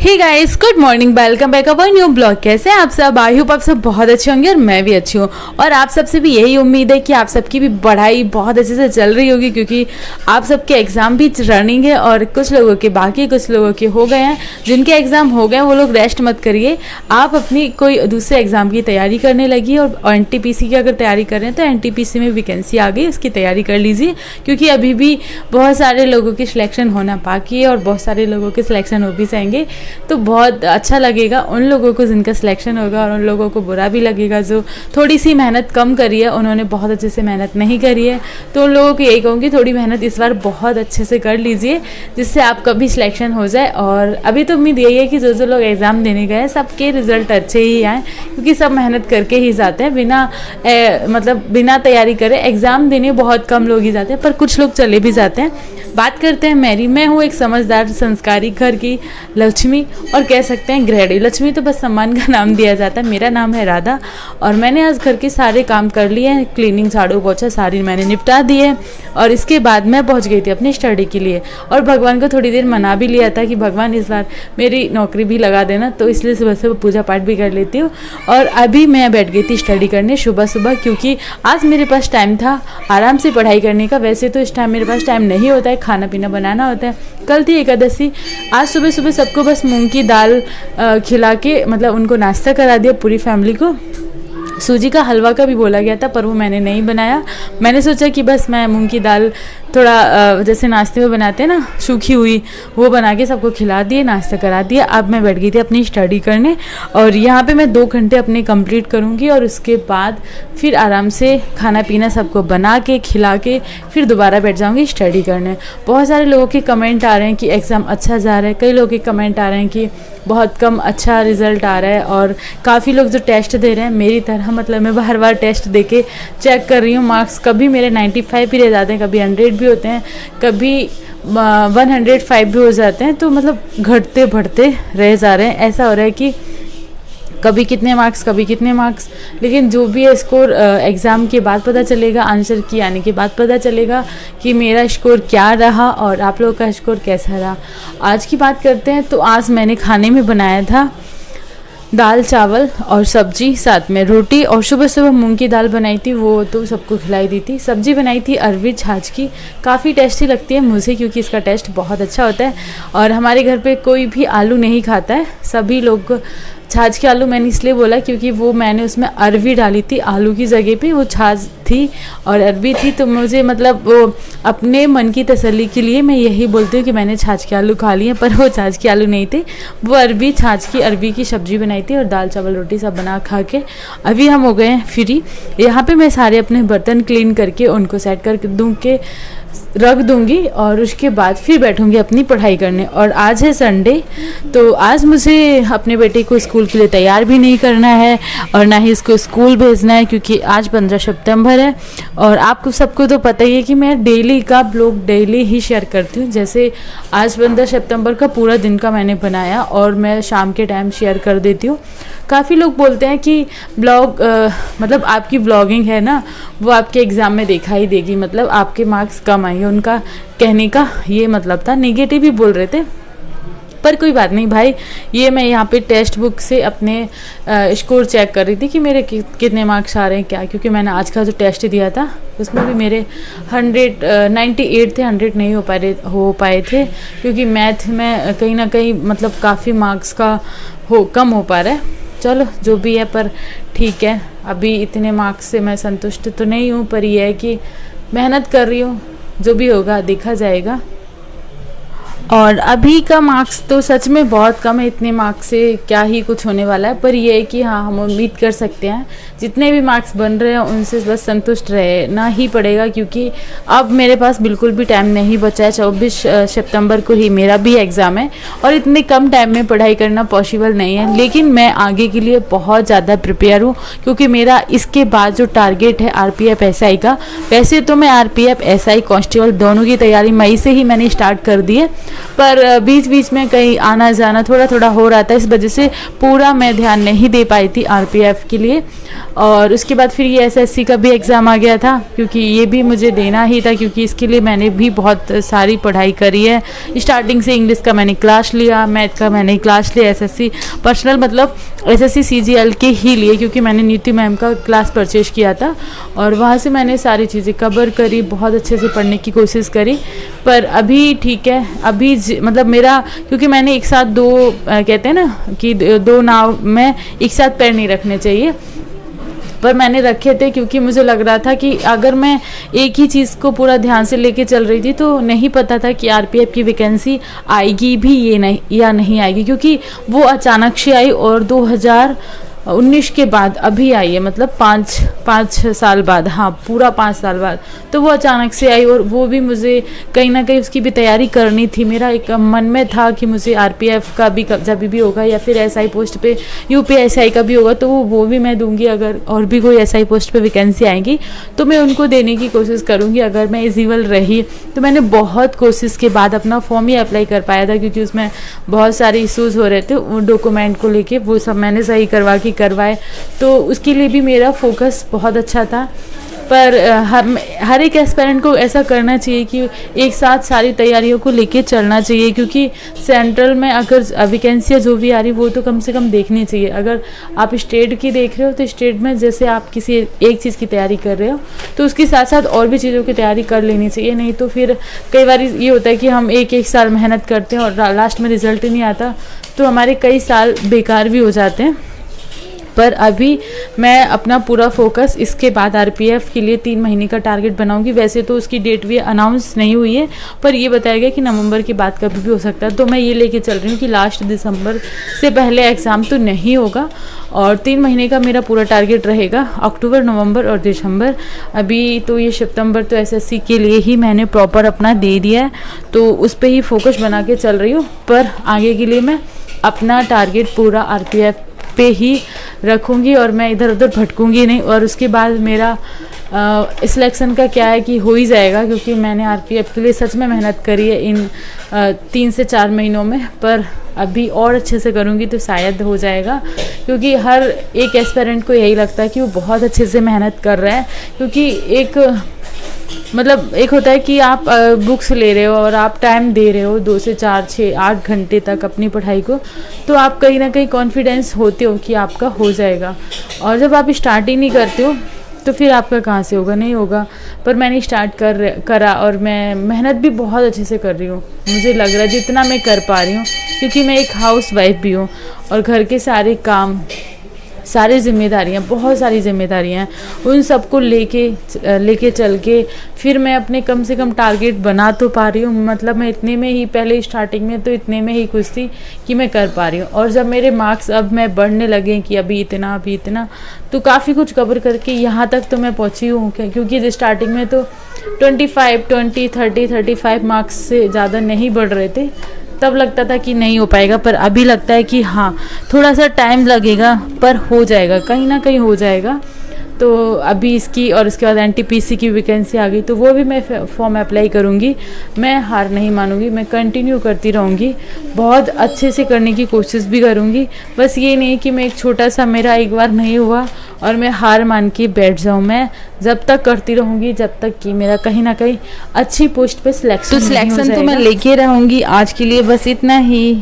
Hey guys, good morning, welcome back our new blog. कैसे हैं आप सब? आई होप आप सब बहुत अच्छे होंगे और मैं भी अच्छी हूँ। और आप सबसे भी यही उम्मीद है कि आप सबकी भी पढ़ाई बहुत अच्छे से चल रही होगी, क्योंकि आप सबके एग्ज़ाम भी रनिंग है और कुछ लोगों के बाकी, कुछ लोगों के हो गए हैं। जिनके एग्ज़ाम हो गए वो लोग रेस्ट मत करिए, आप अपनी कोई दूसरे एग्ज़ाम की तैयारी करने लगी। और NTPC की अगर तैयारी कर रहे हैं तो NTPC में वैकेंसी आ गई, उसकी तैयारी कर लीजिए, क्योंकि अभी भी बहुत सारे लोगों की सिलेक्शन होना बाकी है और बहुत सारे लोगों के सिलेक्शन हो भी जाएंगे। तो बहुत अच्छा लगेगा उन लोगों को जिनका सिलेक्शन होगा, और उन लोगों को बुरा भी लगेगा जो थोड़ी सी मेहनत कम करी है, उन्होंने बहुत अच्छे से मेहनत नहीं करी है। तो उन लोगों को यही कहूँगी, थोड़ी मेहनत इस बार बहुत अच्छे से कर लीजिए, जिससे आपका भी सिलेक्शन हो जाए। और अभी तो उम्मीद यही है कि जो लोग एग्ज़ाम देने गए सबके रिजल्ट अच्छे ही आए, क्योंकि सब मेहनत करके ही जाते हैं, बिना तैयारी करे एग्ज़ाम देने बहुत कम लोग ही जाते हैं, पर कुछ लोग चले भी जाते हैं। बात करते हैं मैं हूँ एक समझदार संस्कारी घर की लक्ष्मी, और कह सकते हैं गृहिणी। लक्ष्मी तो बस सम्मान का नाम दिया जाता है। मेरा नाम है राधा, और मैंने आज घर के सारे काम कर लिए हैं, क्लीनिंग, झाड़ू पोछा सारी मैंने निपटा दी है। और इसके बाद मैं पहुंच गई थी अपनी स्टडी के लिए, और भगवान को थोड़ी देर मना भी लिया था कि भगवान इस बार मेरी नौकरी भी लगा देना, तो इसलिए सुबह सुबह पूजा पाठ भी कर लेती हूँ। और अभी मैं बैठ गई थी स्टडी करने सुबह सुबह, क्योंकि आज मेरे पास टाइम था आराम से पढ़ाई करने का। वैसे तो इस टाइम मेरे पास टाइम नहीं होता है, खाना पीना बनाना होता है। कल थी एकादशी, आज सुबह सुबह सबको बस मूंग की दाल खिला के उनको नाश्ता करा दिया, पूरी फैमिली को। सूजी का हलवा का भी बोला गया था, पर वो मैंने नहीं बनाया। मैंने सोचा कि बस मैं मूंग की दाल थोड़ा जैसे नाश्ते में बनाते हैं ना, सूखी हुई, वो बना के सबको खिला दिए, नाश्ता करा दिया। अब मैं बैठ गई थी अपनी स्टडी करने, और यहाँ पे मैं 2 घंटे अपने कंप्लीट करूँगी, और उसके बाद फिर आराम से खाना पीना सबको बना के खिला के फिर दोबारा बैठ जाऊँगी स्टडी करने। बहुत सारे लोगों के कमेंट आ रहे हैं कि एग्ज़ाम अच्छा जा रहा है, कई लोगों के कमेंट आ रहे हैं कि बहुत कम अच्छा रिज़ल्ट आ रहा है, और काफ़ी लोग जो टेस्ट दे रहे हैं मेरी तरह, मैं बार बार टेस्ट दे के चेक कर रही हूँ मार्क्स। कभी मेरे 95 भी रह जाते हैं, कभी 100 भी होते हैं, कभी 105 भी हो जाते हैं। तो घटते बढ़ते रह जा रहे हैं। ऐसा हो रहा है कि कभी कितने मार्क्स, कभी कितने मार्क्स। लेकिन जो भी है स्कोर एग्ज़ाम के बाद पता चलेगा, आंसर की आने के बाद पता चलेगा कि मेरा स्कोर क्या रहा और आप लोगों का स्कोर कैसा रहा। आज की बात करते हैं। तो आज मैंने खाने में बनाया था दाल चावल और सब्जी, साथ में रोटी, और सुबह सुबह मूंग की दाल बनाई थी, वो तो सबको खिलाई दी थी। सब्जी बनाई थी अरवी छाछ की, काफ़ी टेस्टी लगती है मुझे, क्योंकि इसका टेस्ट बहुत अच्छा होता है। और हमारे घर पे कोई भी आलू नहीं खाता है, सभी लोग छाछ के आलू। मैंने इसलिए बोला क्योंकि वो मैंने उसमें अरवी डाली थी, आलू की जगह पे वो छाछ थी और अरवी थी। तो मुझे वो अपने मन की तसल्ली के लिए मैं यही बोलती हूँ कि मैंने छाछ के आलू खा लिए, पर वो छाछ के आलू नहीं थे, वो अरवी छाछ की अरवी की सब्ज़ी बनाई थी, और दाल चावल रोटी सब बना खा के अभी हम हो गए हैं फ्री। यहाँ पे मैं सारे अपने बर्तन क्लीन करके उनको सेट कर दूँ के रख दूंगी, और उसके बाद फिर बैठूंगी अपनी पढ़ाई करने। और आज है संडे, तो आज मुझे अपने बेटे को स्कूल के लिए तैयार भी नहीं करना है, और ना ही इसको स्कूल भेजना है, क्योंकि आज 15 सितंबर है। और आपको सबको तो पता ही है कि मैं डेली का ब्लॉग डेली ही शेयर करती हूँ। जैसे आज 15 सितंबर का पूरा दिन का मैंने बनाया, और मैं शाम के टाइम शेयर कर देती हूँ। काफ़ी लोग बोलते हैं कि ब्लॉग आपकी ब्लॉगिंग है ना, वो आपके एग्ज़ाम में देखा ही देगी, आपके मार्क्स कम आएंगे। उनका कहने का ये मतलब था, नेगेटिव ही बोल रहे थे। पर कोई बात नहीं भाई, ये मैं यहाँ पे टेक्स्ट बुक से अपने स्कोर चेक कर रही थी कि मेरे कितने मार्क्स आ रहे हैं क्या, क्योंकि मैंने आज का जो टेस्ट दिया था उसमें भी मेरे 98 थे, 100 नहीं हो पाए थे, क्योंकि मैथ में कहीं ना कहीं काफ़ी मार्क्स का कम हो पा रहा है। चलो जो भी है, पर ठीक है, अभी इतने मार्क्स से मैं संतुष्ट तो नहीं हूँ, पर यह है कि मेहनत कर रही हूँ, जो भी होगा देखा जाएगा। और अभी का मार्क्स तो सच में बहुत कम है, इतने मार्क्स से क्या ही कुछ होने वाला है। पर यह है कि हाँ, हम उम्मीद कर सकते हैं जितने भी मार्क्स बन रहे हैं उनसे बस संतुष्ट रहना ही पड़ेगा, क्योंकि अब मेरे पास बिल्कुल भी टाइम नहीं बचा है। 24 सितंबर को ही मेरा भी एग्ज़ाम है, और इतने कम टाइम में पढ़ाई करना पॉसिबल नहीं है। लेकिन मैं आगे के लिए बहुत ज़्यादा प्रिपेयर हूँ, क्योंकि मेरा इसके बाद जो टारगेट है RPF SI का, वैसे तो मैं RPF SI कांस्टेबल दोनों की तैयारी मई से ही मैंने स्टार्ट कर दी है, पर बीच बीच में कहीं आना जाना थोड़ा थोड़ा हो रहा था, इस वजह से पूरा मैं ध्यान नहीं दे पाई थी आरपीएफ के लिए। और उसके बाद फिर ये एसएससी का भी एग्ज़ाम आ गया था, क्योंकि ये भी मुझे देना ही था, क्योंकि इसके लिए मैंने भी बहुत सारी पढ़ाई करी है। स्टार्टिंग से इंग्लिश का मैंने क्लास लिया, मैथ का मैंने क्लास लिया, एसएससी पर्सनल मतलब एसएससी सीजीएल के ही लिए, क्योंकि मैंने नीति मैम का क्लास परचेज किया था और वहाँ से मैंने सारी चीज़ें कवर करी, बहुत अच्छे से पढ़ने की कोशिश करी। पर अभी ठीक है, अभी मतलब मेरा, क्योंकि मैंने एक साथ दो कहते हैं ना कि दो नाव में एक साथ पैर नहीं रखने चाहिए, पर मैंने रखे थे, क्योंकि मुझे लग रहा था कि अगर मैं एक ही चीज़ को पूरा ध्यान से लेके चल रही थी तो नहीं पता था कि आरपीएफ की वैकेंसी आएगी भी ये नहीं या नहीं आएगी, क्योंकि वो अचानक से आई और 2019 के बाद अभी आई है, मतलब पाँच साल बाद, हाँ पूरा 5 साल बाद, तो वो अचानक से आई। और वो भी मुझे कहीं ना कहीं उसकी भी तैयारी करनी थी। मेरा एक मन में था कि मुझे आरपीएफ का भी जब भी होगा या फिर एसआई पोस्ट पे यूपीएसआई का भी होगा तो वो भी मैं दूंगी। अगर और भी कोई एसआई पोस्ट पे वैकेंसी आएगी तो मैं उनको देने की कोशिश करूँगी। अगर मैं एलिजिबल रही तो मैंने बहुत कोशिश के बाद अपना फॉर्म ही अप्लाई कर पाया था, क्योंकि उसमें बहुत सारे इश्यूज़ हो रहे थे वो डॉक्यूमेंट को लेके, वो सब मैंने सही करवाए, तो उसके लिए भी मेरा फोकस बहुत अच्छा था। पर हर एक एस्पिरेंट को ऐसा करना चाहिए कि एक साथ सारी तैयारियों को लेके चलना चाहिए, क्योंकि सेंट्रल में अगर वैकेंसियाँ जो भी आ रही वो तो कम से कम देखनी चाहिए। अगर आप स्टेट की देख रहे हो तो स्टेट में जैसे आप किसी एक चीज़ की तैयारी कर रहे हो तो उसके साथ साथ और भी चीज़ों की तैयारी कर लेनी चाहिए। नहीं तो फिर कई बार ये होता है कि हम एक साल मेहनत करते हैं और लास्ट में रिजल्ट ही नहीं आता, तो हमारे कई साल बेकार भी हो जाते हैं। पर अभी मैं अपना पूरा फोकस इसके बाद आरपीएफ के लिए 3 महीने का टारगेट बनाऊंगी। वैसे तो उसकी डेट भी अनाउंस नहीं हुई है, पर ये बताया गया कि नवंबर की बात कभी भी हो सकता है, तो मैं ये लेके चल रही हूँ कि लास्ट दिसंबर से पहले एग्ज़ाम तो नहीं होगा और 3 महीने का मेरा पूरा टारगेट रहेगा, अक्टूबर, नवंबर और दिसंबर। अभी तो ये सितंबर तो एसएससी के लिए ही मैंने प्रॉपर अपना दे दिया है, तो उस पर ही फोकस बना के चल रही हूँ। पर आगे के लिए मैं अपना टारगेट पूरा आरपीएफ पे ही रखूँगी और मैं इधर उधर भटकूँगी नहीं। और उसके बाद मेरा सिलेक्शन का क्या है कि हो ही जाएगा, क्योंकि मैंने आरपीएफ के लिए सच में मेहनत करी है इन 3 से 4 महीनों में। पर अभी और अच्छे से करूँगी तो शायद हो जाएगा, क्योंकि हर एक एस्पिरेंट को यही लगता है कि वो बहुत अच्छे से मेहनत कर रहा है। क्योंकि एक होता है कि आप बुक्स ले रहे हो और आप टाइम दे रहे हो 2 से 4, 6, 8 घंटे तक अपनी पढ़ाई को, तो आप कहीं ना कहीं कॉन्फिडेंस होते हो कि आपका हो जाएगा। और जब आप स्टार्ट ही नहीं करते हो तो फिर आपका कहाँ से होगा, नहीं होगा। पर मैंने स्टार्ट करा और मैं मेहनत भी बहुत अच्छे से कर रही हूँ, मुझे लग रहा है जितना मैं कर पा रही हूँ, क्योंकि मैं एक हाउस वाइफ भी हूँ और घर के सारे काम, सारी जिम्मेदारियाँ, बहुत सारी जिम्मेदारियाँ हैं, उन सबको लेके चल के फिर मैं अपने कम से कम टारगेट बना तो पा रही हूँ। मतलब मैं इतने में ही, पहले स्टार्टिंग में तो इतने में ही खुश थी कि मैं कर पा रही हूँ। और जब मेरे मार्क्स अब मैं बढ़ने लगे कि अभी इतना, तो काफ़ी कुछ कवर करके यहाँ तक तो मैं पहुँची हूँ। क्योंकि स्टार्टिंग में तो 25, 20, 30, 35 मार्क्स से ज़्यादा नहीं बढ़ रहे थे, तब लगता था कि नहीं हो पाएगा। पर अभी लगता है कि हाँ, थोड़ा सा टाइम लगेगा पर हो जाएगा, कहीं ना कहीं हो जाएगा। तो अभी इसकी और इसके बाद एनटीपीसी की वैकेंसी आ गई तो वो भी मैं फॉर्म अप्लाई करूँगी। मैं हार नहीं मानूंगी, मैं कंटिन्यू करती रहूँगी, बहुत अच्छे से करने की कोशिश भी करूँगी। बस ये नहीं कि मैं एक छोटा सा, मेरा एक बार नहीं हुआ और मैं हार मान के बैठ जाऊँ। मैं जब तक करती रहूँगी जब तक कि मेरा कहीं ना कहीं अच्छी पोस्ट पे सिलेक्शन तो मैं लेके रहूँगी। आज के लिए बस इतना ही।